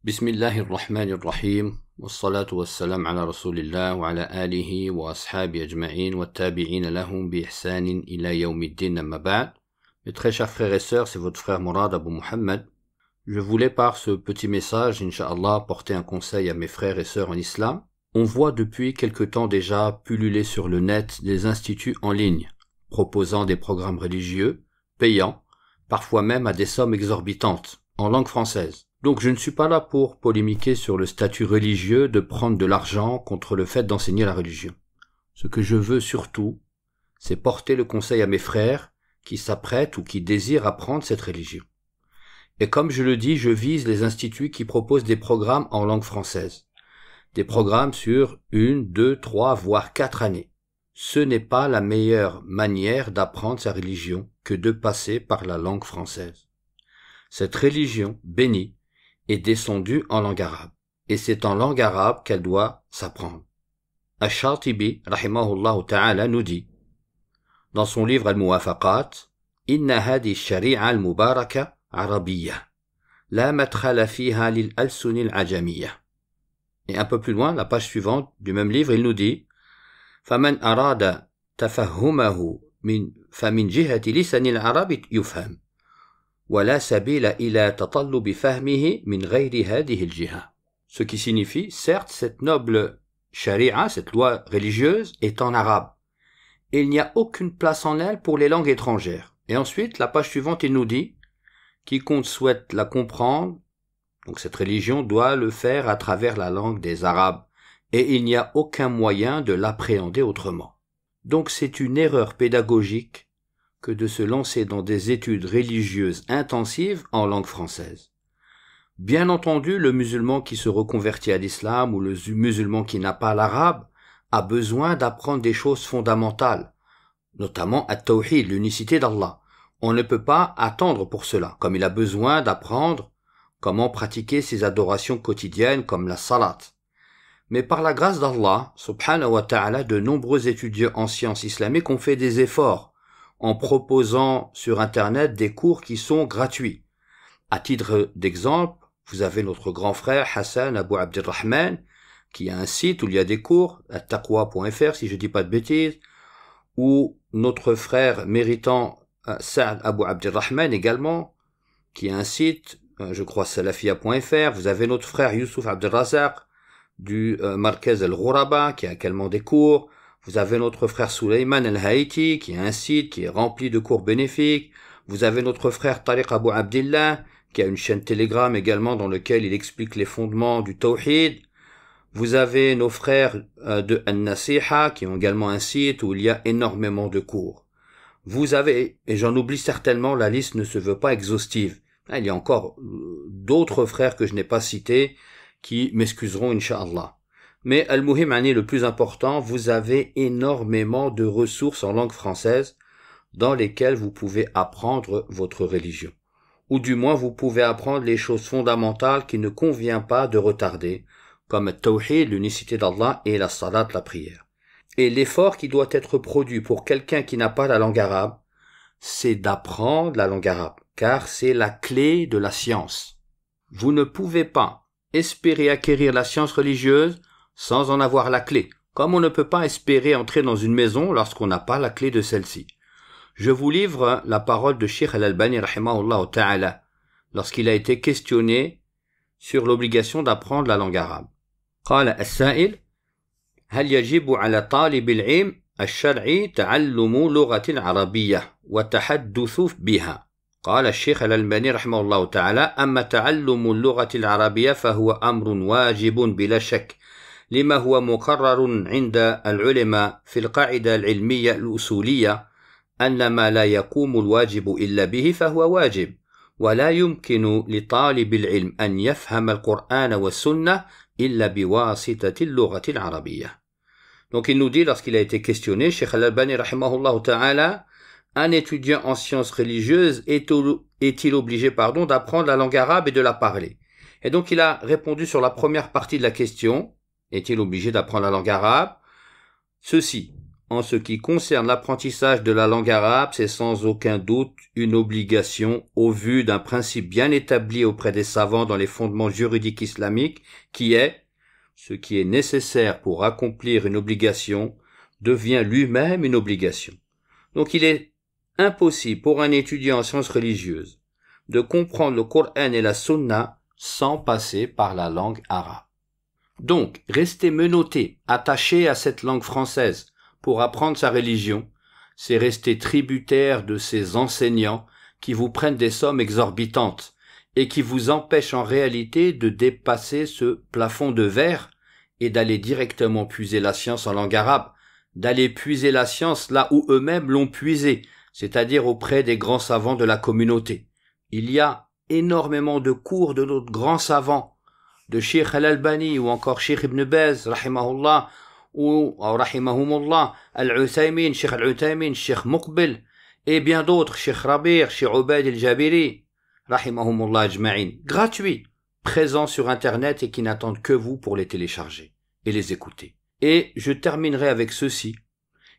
بسم الله الرحمن الرحيم والصلاة والسلام على رسول الله وعلى آله وأصحابه أجمعين والتابعين لهم بإحسان إلى يوم الدين أما بعد. Mes très chers frères et sœurs, c'est votre frère Mourad Abou Mohammed. Je voulais par ce petit message, Inch'Allah, porter un conseil à mes frères et sœurs en islam. On voit depuis quelque temps déjà pulluler sur le net des instituts en ligne, proposant des programmes religieux, payants, parfois même à des sommes exorbitantes, en langue française. Donc je ne suis pas là pour polémiquer sur le statut religieux de prendre de l'argent contre le fait d'enseigner la religion. Ce que je veux surtout, c'est porter le conseil à mes frères qui s'apprêtent ou qui désirent apprendre cette religion. Et comme je le dis, je vise les instituts qui proposent des programmes en langue française. Des programmes sur 1, 2, 3, voire 4 années. Ce n'est pas la meilleure manière d'apprendre sa religion que de passer par la langue française. Cette religion bénie est descendue en langue arabe. Et c'est en langue arabe qu'elle doit s'apprendre. Ash-Shatibi, rahimahullah ta'ala, nous dit, dans son livre Al-Muwafaqat, Inna hadi shari'a al-mubaraka arabiyya, la madkhala fiha lil alsunil ajamiyya. Et un peu plus loin, la page suivante du même livre, il nous dit, Faman arada tafahumahu famin jihati lisanil arabi yufham. Ce qui signifie, certes, cette noble charia, cette loi religieuse, est en arabe. Et il n'y a aucune place en elle pour les langues étrangères. Et ensuite, la page suivante, il nous dit, quiconque souhaite la comprendre, donc cette religion doit le faire à travers la langue des Arabes. Et il n'y a aucun moyen de l'appréhender autrement. Donc c'est une erreur pédagogique que de se lancer dans des études religieuses intensives en langue française. Bien entendu, le musulman qui se reconvertit à l'islam ou le musulman qui n'a pas l'arabe a besoin d'apprendre des choses fondamentales, notamment at-tawhid, l'unicité d'Allah. On ne peut pas attendre pour cela, comme il a besoin d'apprendre comment pratiquer ses adorations quotidiennes comme la salat. Mais par la grâce d'Allah, subhanahu wa ta'ala, de nombreux étudiants en sciences islamiques ont fait des efforts en proposant sur Internet des cours qui sont gratuits. À titre d'exemple, vous avez notre grand frère Hassan Abou Abdirrahman, qui a un site où il y a des cours, attaqwa.fr si je dis pas de bêtises, ou notre frère méritant Saad Abou Abdirrahman également, qui a un site, je crois salafia.fr. Vous avez notre frère Youssouf Abdelrazak du Markaz al-Ghuraba, qui a également des cours. Vous avez notre frère Suleyman al-Haïti, qui a un site qui est rempli de cours bénéfiques. Vous avez notre frère Tariq Abou Abdillah, qui a une chaîne Telegram également dans laquelle il explique les fondements du Tawhid. Vous avez nos frères de An-Nasiha, qui ont également un site où il y a énormément de cours. Vous avez, et j'en oublie certainement, la liste ne se veut pas exhaustive. Il y a encore d'autres frères que je n'ai pas cités, qui m'excuseront, Inch'Allah. Mais Al-Muhim Ani, le plus important, vous avez énormément de ressources en langue française dans lesquelles vous pouvez apprendre votre religion. Ou du moins, vous pouvez apprendre les choses fondamentales qu'il ne convient pas de retarder, comme le tawhid, l'unicité d'Allah, et la salat, la prière. Et l'effort qui doit être produit pour quelqu'un qui n'a pas la langue arabe, c'est d'apprendre la langue arabe, car c'est la clé de la science. Vous ne pouvez pas espérer acquérir la science religieuse sans en avoir la clé, comme on ne peut pas espérer entrer dans une maison lorsqu'on n'a pas la clé de celle-ci. Je vous livre la parole de Cheikh Al-Albani rahimahullah ta'ala, lorsqu'il a été questionné sur l'obligation d'apprendre la langue arabe. قال السائل هل يجب على طالب العلم الشرعي تعلم لغة العربية والتحدث بها؟ قال الشيخ الألباني رحمه الله تعالى أما تعلم اللغة العربية فهو أمر واجب بلا شك لما هو مقرر عند العلماء في القاعدة العلمية الأصولية أن ما لا يقوم الواجب إلا به فهو واجب ولا يمكن لطالب العلم أن يفهم القرآن والسنة إلا بواسطة اللغة العربية. Donc il nous dit, lorsqu'il a été questionné, Cheikh Al-Albani rahimahullah ta'ala, un étudiant en sciences religieuses est-il obligé d'apprendre la langue arabe et de la parler? Et donc il a répondu sur la première partie de la question, est-il obligé d'apprendre la langue arabe? Ceci, en ce qui concerne l'apprentissage de la langue arabe, c'est sans aucun doute une obligation au vu d'un principe bien établi auprès des savants dans les fondements juridiques islamiques qui est ce qui est nécessaire pour accomplir une obligation devient lui-même une obligation. Donc il est impossible pour un étudiant en sciences religieuses de comprendre le Coran et la Sunna sans passer par la langue arabe. Donc, rester menotté, attaché à cette langue française pour apprendre sa religion, c'est rester tributaire de ces enseignants qui vous prennent des sommes exorbitantes et qui vous empêchent en réalité de dépasser ce plafond de verre et d'aller directement puiser la science en langue arabe, d'aller puiser la science là où eux-mêmes l'ont puisée, c'est-à-dire auprès des grands savants de la communauté. Il y a énormément de cours de notre grands savants, de Cheikh Al-Albani ou encore Cheikh Ibn Baz, rahimahullah, ou rahimahumullah, Al-Uthaymin, Cheikh Al-Uthaymin, Cheikh Muqbil, et bien d'autres, Cheikh Rabir, Cheikh Ubaid Al-Jabiri, rahimahumullah ajma'in, gratuits, présents sur Internet et qui n'attendent que vous pour les télécharger et les écouter. Et je terminerai avec ceci.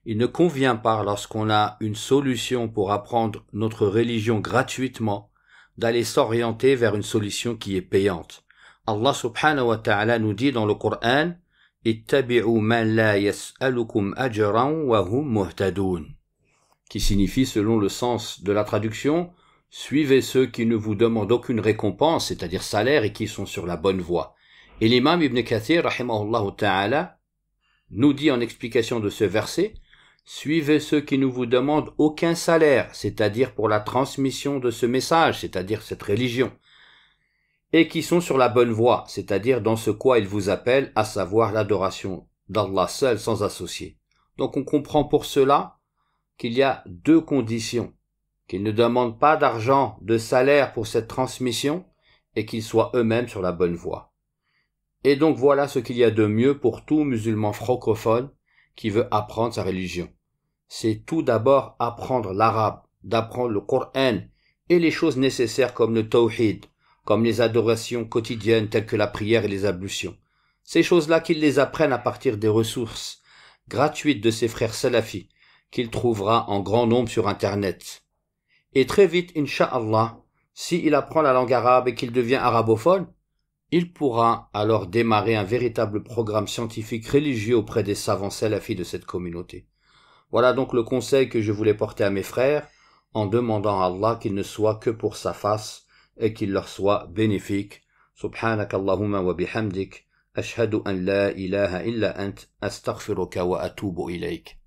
Il ne convient pas, lorsqu'on a une solution pour apprendre notre religion gratuitement, d'aller s'orienter vers une solution qui est payante. Allah subhanahu wa ta'ala nous dit dans le Coran, « Ittabi'u man la yas'alukum ajran wa hum muhtadun » qui signifie, selon le sens de la traduction, « Suivez ceux qui ne vous demandent aucune récompense, c'est-à-dire salaire, et qui sont sur la bonne voie. » Et l'imam Ibn Kathir, rahimahullah ta'ala, nous dit en explication de ce verset, « Suivez ceux qui ne vous demandent aucun salaire, c'est-à-dire pour la transmission de ce message, c'est-à-dire cette religion, et qui sont sur la bonne voie, c'est-à-dire dans ce quoi il vous appelle, à savoir l'adoration d'Allah seul sans associé. » Donc on comprend pour cela qu'il y a deux conditions, qu'ils ne demandent pas d'argent, de salaire pour cette transmission, et qu'ils soient eux-mêmes sur la bonne voie. Et donc voilà ce qu'il y a de mieux pour tout musulman francophone qui veut apprendre sa religion. C'est tout d'abord apprendre l'arabe, d'apprendre le Coran et les choses nécessaires comme le tawhid, comme les adorations quotidiennes telles que la prière et les ablutions. Ces choses-là qu'ils les apprennent à partir des ressources gratuites de ses frères salafis, qu'il trouvera en grand nombre sur Internet. Et très vite, Inch'Allah, s'il apprend la langue arabe et qu'il devient arabophone, il pourra alors démarrer un véritable programme scientifique religieux auprès des savants salafis de cette communauté. Voilà donc le conseil que je voulais porter à mes frères, en demandant à Allah qu'il ne soit que pour sa face et qu'il leur soit bénéfique. Subhanakallahumma wa bihamdik, ashhadu an la ilaha illa ant, astaghfiruka wa atubu ilayk.